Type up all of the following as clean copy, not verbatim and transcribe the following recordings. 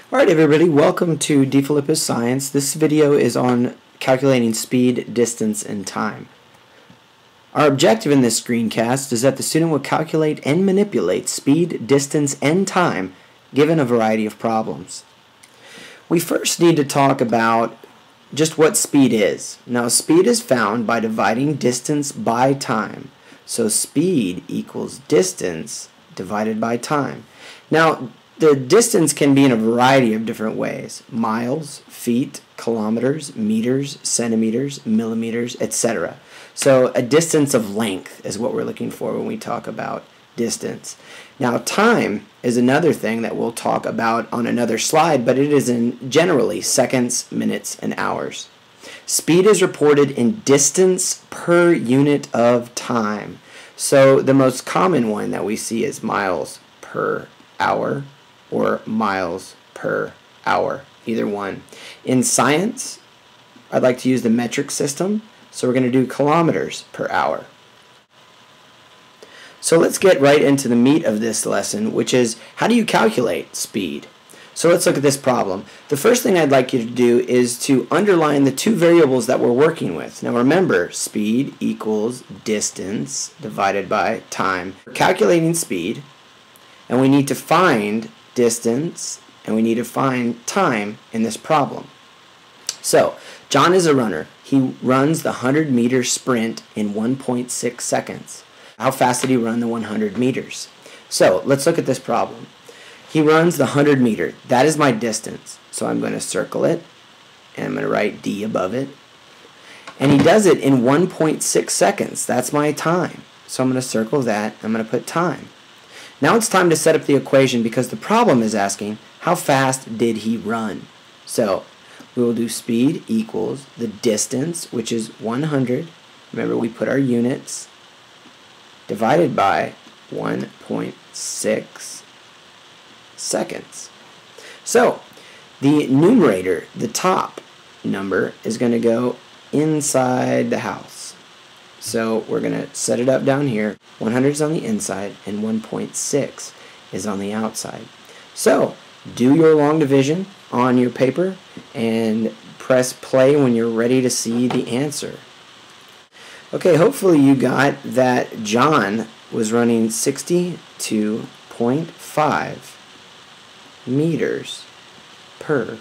Alright everybody, welcome to DeFilippis Science. This video is on calculating speed, distance, and time. Our objective in this screencast is that the student will calculate and manipulate speed, distance, and time given a variety of problems. We first need to talk about just what speed is. Now speed is found by dividing distance by time. So speed equals distance divided by time. Now the distance can be in a variety of different ways: miles, feet, kilometers, meters, centimeters, millimeters, etc. So a distance of length is what we're looking for when we talk about distance. Now time is another thing that we'll talk about on another slide, but it is in generally seconds, minutes, and hours. Speed is reported in distance per unit of time. So the most common one that we see is miles per hour or miles per hour, either one. In science, I'd like to use the metric system, so we're going to do kilometers per hour. So let's get right into the meat of this lesson, which is how do you calculate speed? So let's look at this problem. The first thing I'd like you to do is to underline the two variables that we're working with. Now remember, speed equals distance divided by time. We're calculating speed, and we need to find distance, and we need to find time in this problem. So, John is a runner. He runs the 100-meter sprint in 1.6 seconds. How fast did he run the 100 meters? So, let's look at this problem. He runs the 100 meter. That is my distance. So I'm going to circle it, and I'm going to write D above it. And he does it in 1.6 seconds. That's my time. So I'm going to circle that. I'm going to put time. Now it's time to set up the equation because the problem is asking how fast did he run. So we will do speed equals the distance, which is 100. Remember, we put our units, divided by 1.6 seconds. So the numerator, the top number, is going to go inside the house. So we're going to set it up down here. 100 is on the inside and 1.6 is on the outside. So do your long division on your paper and press play when you're ready to see the answer. Okay, hopefully you got that John was running 62.5 meters per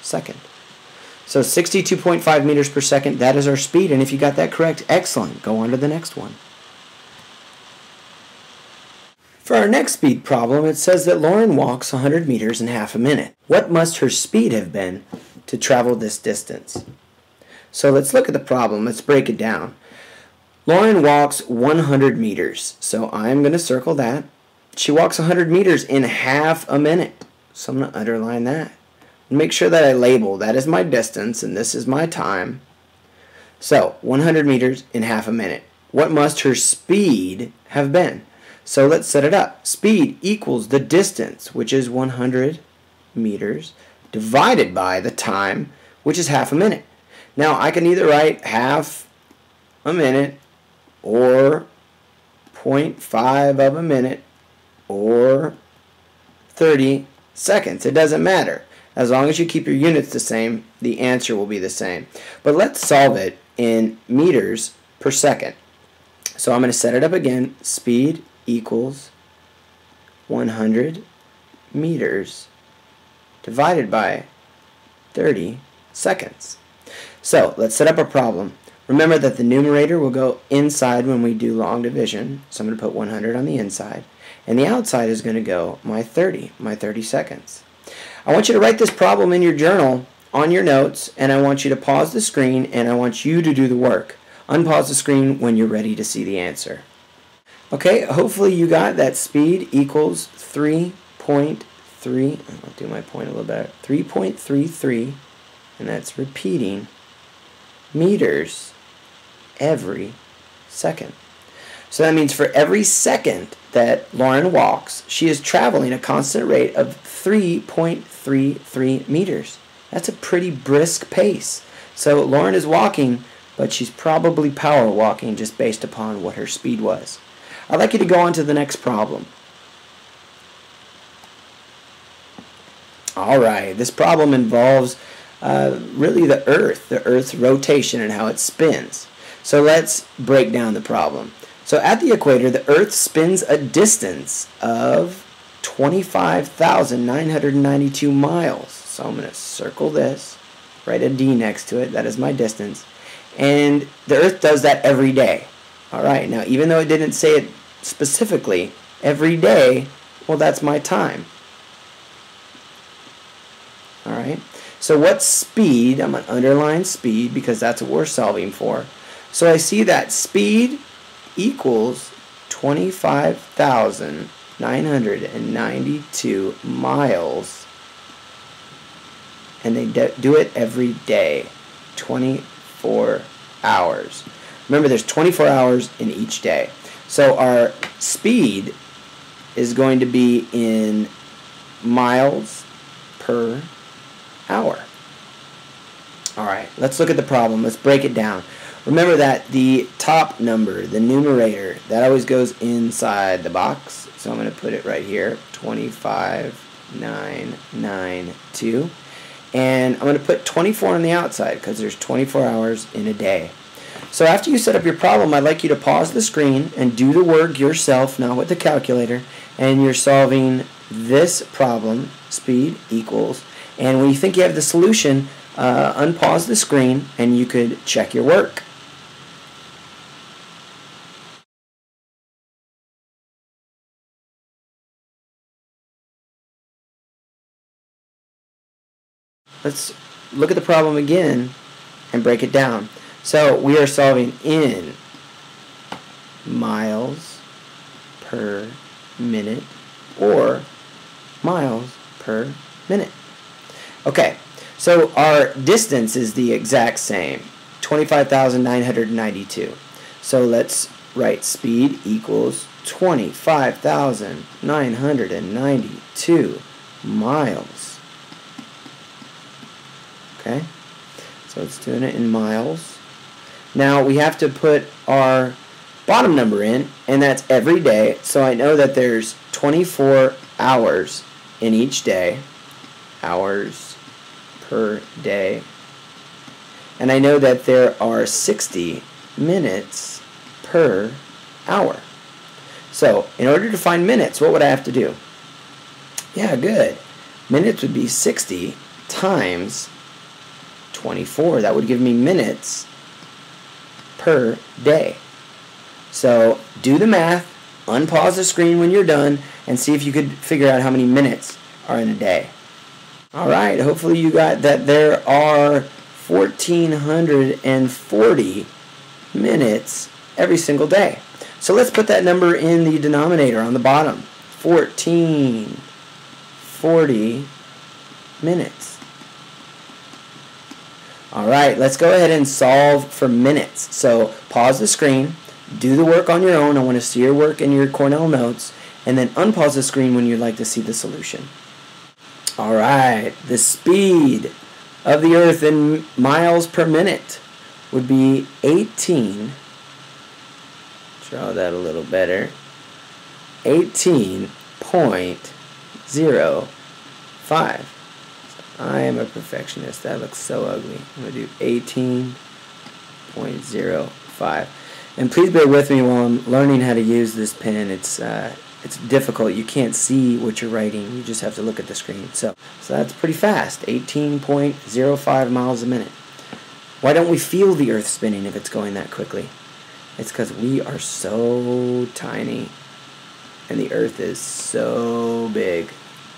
second. So 62.5 meters per second, that is our speed, and if you got that correct, excellent. Go on to the next one. For our next speed problem, it says that Lauren walks 100 meters in half a minute. What must her speed have been to travel this distance? So let's look at the problem. Let's break it down. Lauren walks 100 meters, so I'm going to circle that. She walks 100 meters in half a minute, so I'm going to underline that. Make sure that I label that is my distance and this is my time. So 100 meters in half a minute. What must her speed have been? So let's set it up. Speed equals the distance, which is 100 meters, divided by the time, which is half a minute. Now I can either write half a minute or 0.5 of a minute or 30 seconds. It doesn't matter. As long as you keep your units the same, the answer will be the same. But let's solve it in meters per second. So I'm going to set it up again. Speed equals 100 meters divided by 30 seconds. So let's set up a problem. Remember that the numerator will go inside when we do long division. So I'm going to put 100 on the inside. And the outside is going to go my 30 seconds. I want you to write this problem in your journal on your notes, and I want you to pause the screen, and I want you to do the work. Unpause the screen when you're ready to see the answer. Okay, hopefully you got that speed equals 3.3, I'll do my point a little better, 3.33, and that's repeating meters every second. So that means for every second that Lauren walks, she is traveling a constant rate of 3.33 meters. That's a pretty brisk pace. So Lauren is walking, but she's probably power walking just based upon what her speed was. I'd like you to go on to the next problem. Alright, this problem involves really the Earth's rotation and how it spins. So let's break down the problem. So at the equator, the Earth spins a distance of 25,992 miles. So I'm going to circle this, write a D next to it, that is my distance. And the Earth does that every day. Alright, now even though it didn't say it specifically, every day, well, that's my time. Alright, so what's speed? I'm going to underline speed because that's what we're solving for. So I see that speed equals 25,992 miles, and they do it every day, 24 hours. Remember, there's 24 hours in each day. So our speed is going to be in miles per hour. Alright, let's look at the problem. Let's break it down. Remember that the top number, the numerator, that always goes inside the box. So I'm going to put it right here, 25,992. And I'm going to put 24 on the outside because there's 24 hours in a day. So after you set up your problem, I'd like you to pause the screen and do the work yourself, not with the calculator. And you're solving this problem, speed equals. And when you think you have the solution, unpause the screen and you could check your work. Let's look at the problem again and break it down. So we are solving in miles per minute or miles per minute. Okay, so our distance is the exact same, 25,992. So let's write speed equals 25,992 miles. Okay, so it's doing it in miles. Now we have to put our bottom number in, and that's every day. So I know that there's 24 hours in each day, hours per day. And I know that there are 60 minutes per hour. So in order to find minutes, what would I have to do? Yeah, good. Minutes would be 60 times 24. That would give me minutes per day. So do the math, unpause the screen when you're done, and see if you could figure out how many minutes are in a day. Alright, hopefully you got that there are 1,440 minutes every single day. So let's put that number in the denominator on the bottom. 1,440 minutes. Alright, let's go ahead and solve for minutes. So pause the screen, do the work on your own. I want to see your work in your Cornell Notes, and then unpause the screen when you'd like to see the solution. Alright, the speed of the Earth in miles per minute would be 18, draw that a little better, 18.05. I am a perfectionist. That looks so ugly. I'm going to do 18.05. And please bear with me while I'm learning how to use this pen. It's difficult. You can't see what you're writing. You just have to look at the screen. So that's pretty fast. 18.05 miles a minute. Why don't we feel the Earth spinning if it's going that quickly? It's because we are so tiny and the Earth is so big,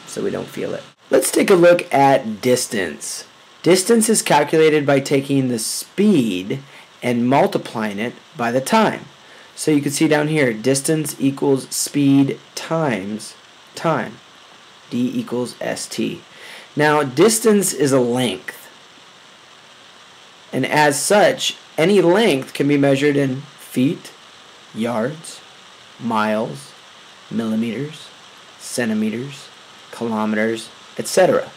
so we don't feel it. Let's take a look at distance. Distance is calculated by taking the speed and multiplying it by the time. So you can see down here, distance equals speed times time. D equals ST. Now, distance is a length. And as such, any length can be measured in feet, yards, miles, millimeters, centimeters, kilometers, etc.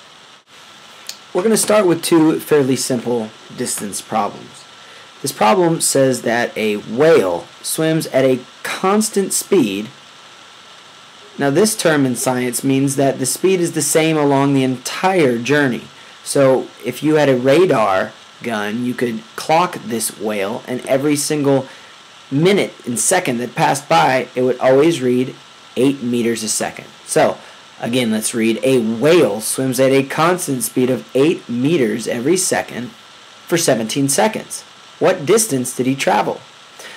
We're going to start with two fairly simple distance problems. This problem says that a whale swims at a constant speed Now this term in science means that the speed is the same along the entire journey. So if you had a radar gun, you could clock this whale, and every single minute and second that passed by, it would always read 8 meters a second. So again, let's read. A whale swims at a constant speed of 8 meters every second for 17 seconds. What distance did he travel?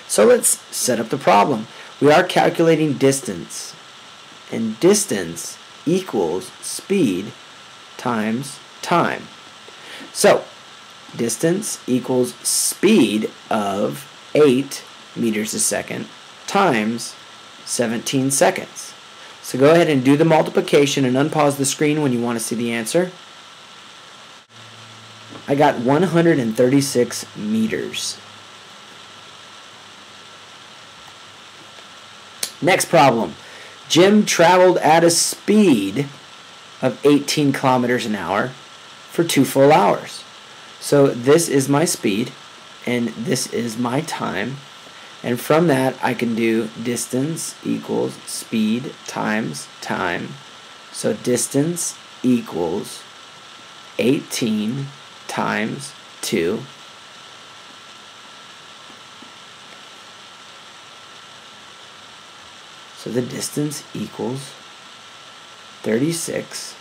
So let's set up the problem. We are calculating distance, and distance equals speed times time. So distance equals speed of 8 meters a second times 17 seconds. So go ahead and do the multiplication and unpause the screen when you want to see the answer. I got 136 meters. Next problem. Jim traveled at a speed of 18 kilometers an hour for 2 full hours. So this is my speed, and this is my time. And from that, I can do distance equals speed times time. So distance equals 18 times 2. So the distance equals 36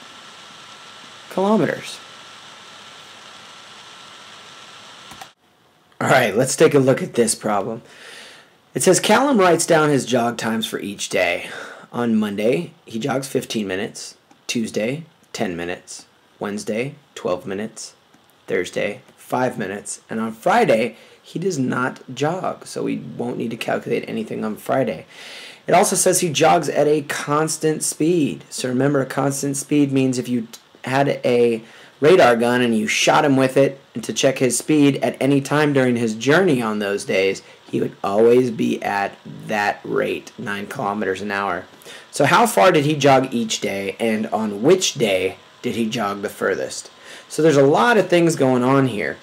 kilometers. All right, let's take a look at this problem. It says Callum writes down his jog times for each day. On Monday, he jogs 15 minutes. Tuesday, 10 minutes. Wednesday, 12 minutes. Thursday, 5 minutes. And on Friday, he does not jog, so we won't need to calculate anything on Friday. It also says he jogs at a constant speed. So remember, a constant speed means if you had a radar gun and you shot him with it and to check his speed at any time during his journey on those days, he would always be at that rate, 9 kilometers an hour. So how far did he jog each day, and on which day did he jog the furthest? So there's a lot of things going on here.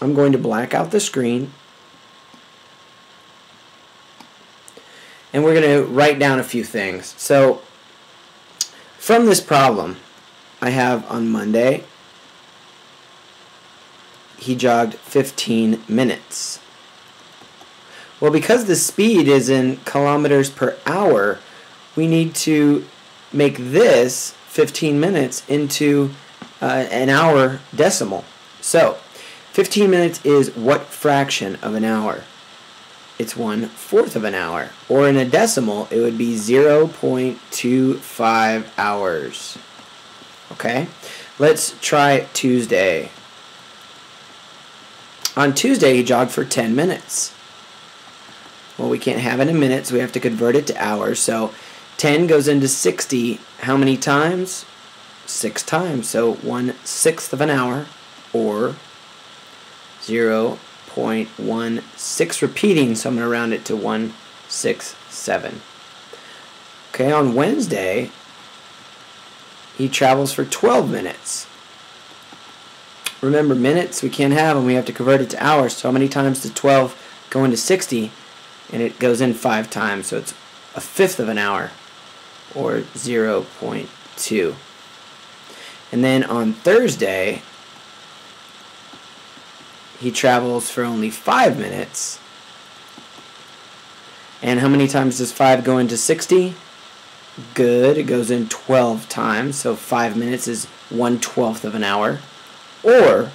I'm going to black out the screen, and we're going to write down a few things. So from this problem, I have on Monday, he jogged 15 minutes. Well, because the speed is in kilometers per hour, we need to make this 15 minutes into an hour decimal. So 15 minutes is what fraction of an hour? It's 1/4 of an hour. Or in a decimal, it would be 0.25 hours. Okay? Let's try Tuesday. On Tuesday, he jogged for 10 minutes. Well, we can't have it in minutes, so we have to convert it to hours. So 10 goes into 60 how many times? 6 times. So 1/6 of an hour, or 0.16 repeating, so I'm going to round it to 167. Okay, on Wednesday, he travels for 12 minutes. Remember, minutes we can't have them, we have to convert it to hours. So how many times does 12 go into 60? And it goes in 5 times, so it's 1/5 of an hour, or 0.2. And then on Thursday, he travels for only 5 minutes. And how many times does 5 go into 60? Good, it goes in 12 times, so 5 minutes is 1/12 of an hour, or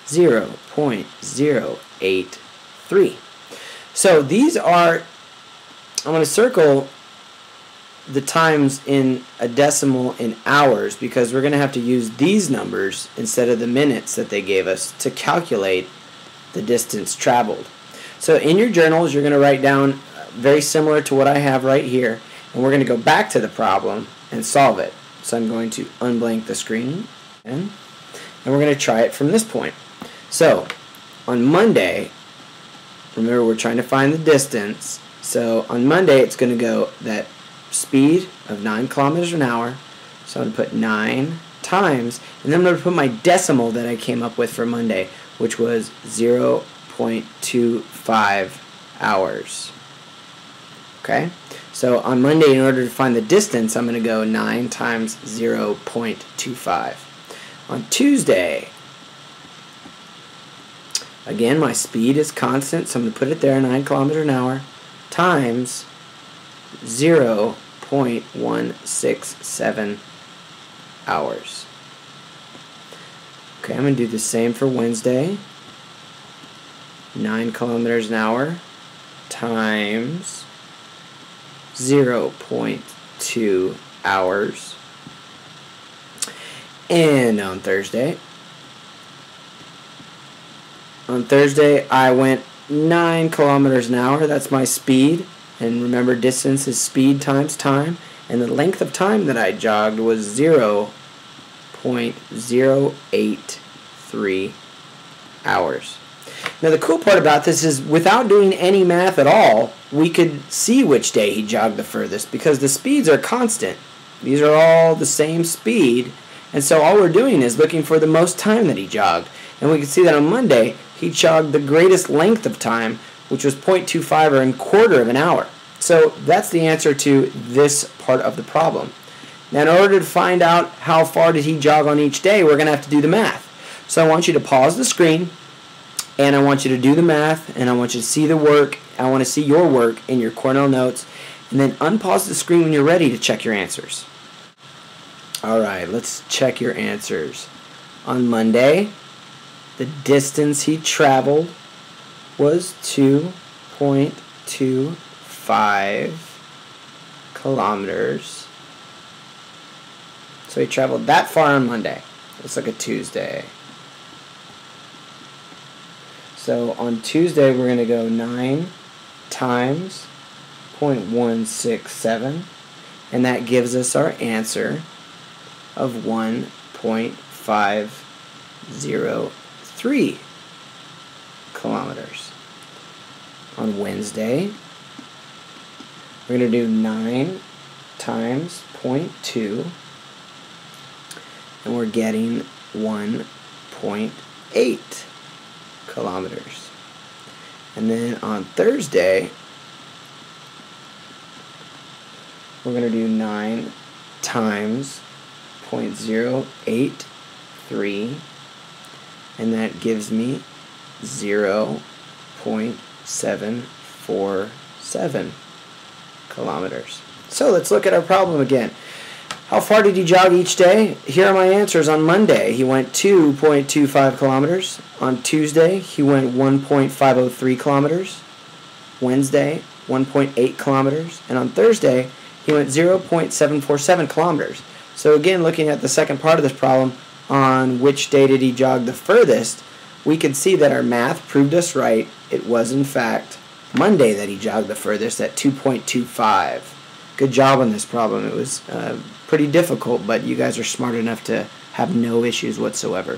0.083. So these are, I'm going to circle the times in a decimal in hours, because we're going to have to use these numbers instead of the minutes that they gave us to calculate the distance traveled. So in your journals, you're going to write down very similar to what I have right here, and we're going to go back to the problem and solve it. So I'm going to unblank the screen, and we're going to try it from this point. So on Monday, remember, we're trying to find the distance. So on Monday, it's going to go that speed of 9 kilometers an hour. So I'm going to put 9 times, and then I'm going to put my decimal that I came up with for Monday, which was 0.25 hours. Okay? So on Monday, in order to find the distance, I'm going to go 9 times 0.25. On Tuesday, again, my speed is constant, so I'm going to put it there, 9 kilometers an hour, times 0.167 hours. Okay, I'm going to do the same for Wednesday. 9 kilometers an hour times 0.2 hours. And on Thursday, I went 9 kilometers an hour. That's my speed. And remember, distance is speed times time. And the length of time that I jogged was 0.083 hours. Now the cool part about this is without doing any math at all, we could see which day he jogged the furthest because the speeds are constant. These are all the same speed, and so all we're doing is looking for the most time that he jogged. And we can see that on Monday he jogged the greatest length of time, which was 0.25 or a quarter of an hour. So that's the answer to this part of the problem. Now in order to find out how far did he jog on each day, we're going to have to do the math. So I want you to pause the screen, and I want you to do the math, and I want you to see the work. I want to see your work in your Cornell Notes, and then unpause the screen when you're ready to check your answers. Alright, let's check your answers. On Monday, the distance he traveled was 2.25 kilometers. So he traveled that far on Monday. Let's look at Tuesday. So on Tuesday, we're going to go 9 times 0.167, and that gives us our answer of 1.503 kilometers. On Wednesday, we're going to do 9 times 0.2, and we're getting 1.8 kilometers. And then on Thursday, we're going to do 9 times 0.083, and that gives me 0.747 kilometers. So let's look at our problem again. How far did he jog each day? Here are my answers. On Monday, he went 2.25 kilometers. On Tuesday, he went 1.503 kilometers. Wednesday, 1.8 kilometers. And on Thursday, he went 0.747 kilometers. So again, looking at the second part of this problem, on which day did he jog the furthest, we can see that our math proved us right. It was, in fact, Monday that he jogged the furthest at 2.25. Good job on this problem. It was pretty difficult, but you guys are smart enough to have no issues whatsoever.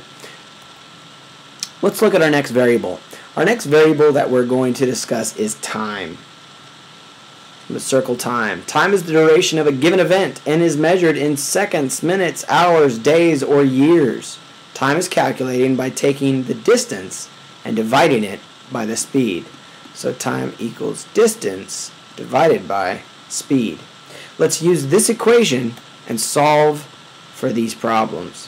Let's look at our next variable. Our next variable that we're going to discuss is time. I'm going to circle time. Time is the duration of a given event and is measured in seconds, minutes, hours, days, or years. Time is calculated by taking the distance and dividing it by the speed. So time equals distance divided by speed. Let's use this equation and solve for these problems.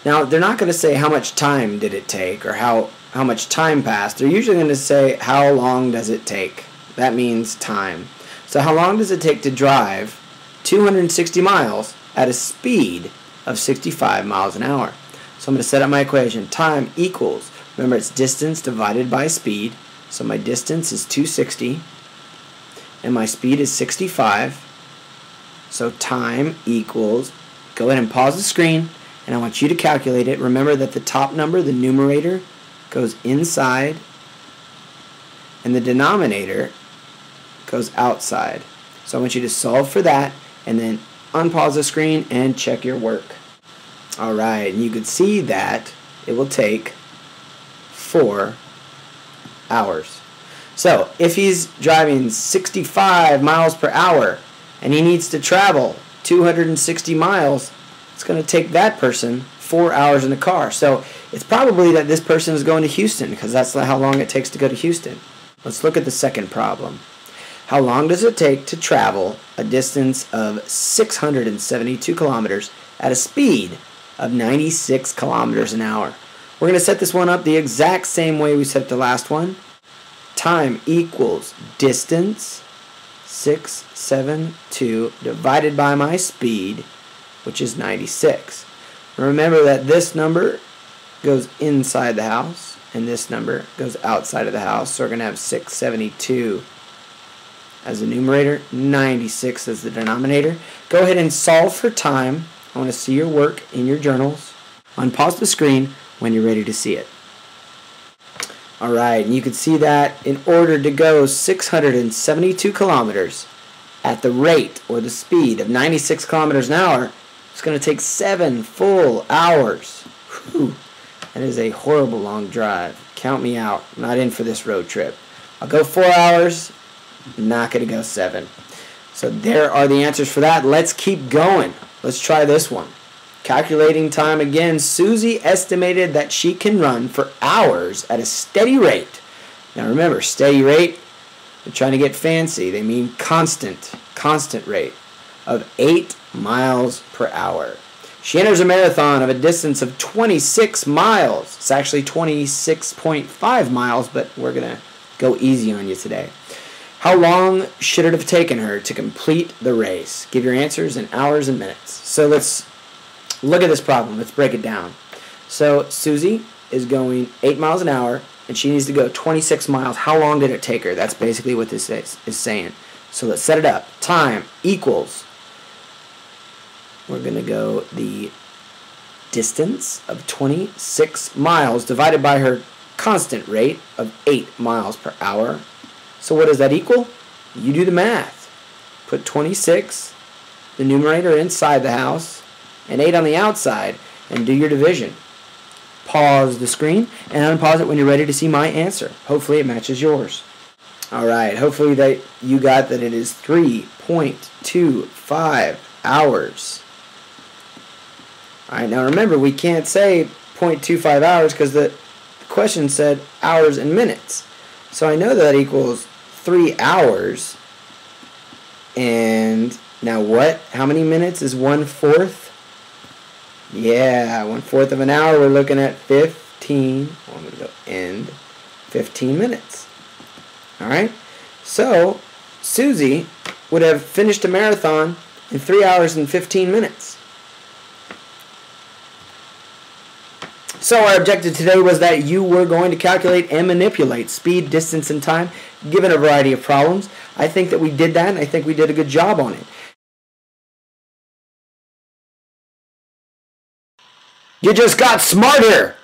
Now, they're not going to say how much time did it take or how much time passed. They're usually going to say how long does it take. That means time. So how long does it take to drive 260 miles at a speed of 65 miles an hour? So I'm going to set up my equation. Time equals, remember it's distance divided by speed. So my distance is 260 and my speed is 65. So time equals, go ahead and pause the screen, and I want you to calculate it. Remember that the top number, the numerator, goes inside, and the denominator goes outside. So I want you to solve for that, and then unpause the screen and check your work. Alright, and you can see that it will take 4 hours. So if he's driving 65 miles per hour and he needs to travel 260 miles, it's going to take that person 4 hours in the car. So it's probably that this person is going to Houston because that's how long it takes to go to Houston. Let's look at the second problem. How long does it take to travel a distance of 672 kilometers at a speed of 96 kilometers an hour? We're going to set this one up the exact same way we set the last one. Time equals distance, 672, divided by my speed, which is 96. Remember that this number goes inside the house, and this number goes outside of the house. So we're going to have 672 as the numerator, 96 as the denominator. Go ahead and solve for time. I want to see your work in your journals. Unpause the screen when you're ready to see it. Alright, and you can see that in order to go 672 kilometers at the rate or the speed of 96 kilometers an hour, it's going to take 7 full hours. Whew. That is a horrible long drive. Count me out. I'm not in for this road trip. I'll go 4 hours. I'm not going to go 7. So there are the answers for that. Let's keep going. Let's try this one. Calculating time again. Susie estimated that she can run for hours at a steady rate. Now remember, steady rate, they're trying to get fancy. They mean constant rate of 8 miles per hour. She enters a marathon of a distance of 26 miles. It's actually 26.5 miles, but we're going to go easy on you today. How long should it have taken her to complete the race? Give your answers in hours and minutes. So let's look at this problem. Let's break it down. So Susie is going 8 miles an hour, and she needs to go 26 miles. How long did it take her? That's basically what this is saying. So let's set it up. Time equals, we're going to go the distance of 26 miles divided by her constant rate of 8 miles per hour. So what does that equal? You do the math. Put 26, the numerator, inside the house, and 8 on the outside, and do your division. Pause the screen and unpause it when you're ready to see my answer. Hopefully it matches yours. Alright, hopefully that you got that it is 3.25 hours. Alright, now remember, we can't say 0.25 hours because the question said hours and minutes. So I know that equals 3 hours. And now what? How many minutes is 1/4? Yeah, 1/4 of an hour. We're looking at 15. Well, I'm going to go end. 15 minutes. Alright? So Susie would have finished a marathon in 3 hours and 15 minutes. So our objective today was that you were going to calculate and manipulate speed, distance, and time, given a variety of problems. I think that we did that, and I think we did a good job on it. You just got smarter!